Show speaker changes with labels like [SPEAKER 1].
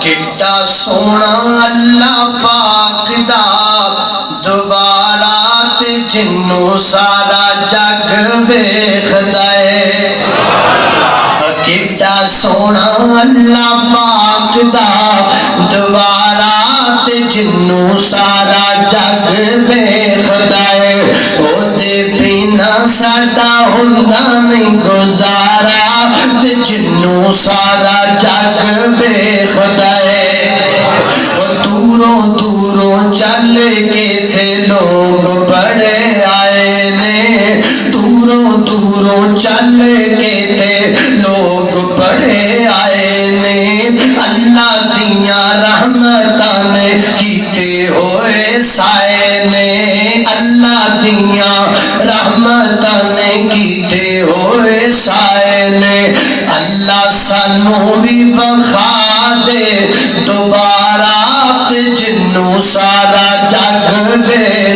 [SPEAKER 1] کڈا سونا اللہ پاک دا دوبارہ تے جنوں سارا جگ ویکھدا اے کڈا سونا اللہ پاک دا دوبارہ تے جنوں سارا جگ ویکھدا اے او دے بنا ساڈا ہوندا نہیں گزارا تے جنوں سارا جگ ویکھدا اے دوروں دوروں چل کے تے لوگ بڑے آئے نے دوروں دوروں چل کے تے لوگ بڑے آئے نے اللہ دیاں رحمتاں نے کیتے ہوئے سائے نے اللہ دیاں رحمتاں نے کیتے ہوئے سائے نے اللہ سانوں بھی بخا دے دوبارہ تے جنوں سارا جگ ویکھدا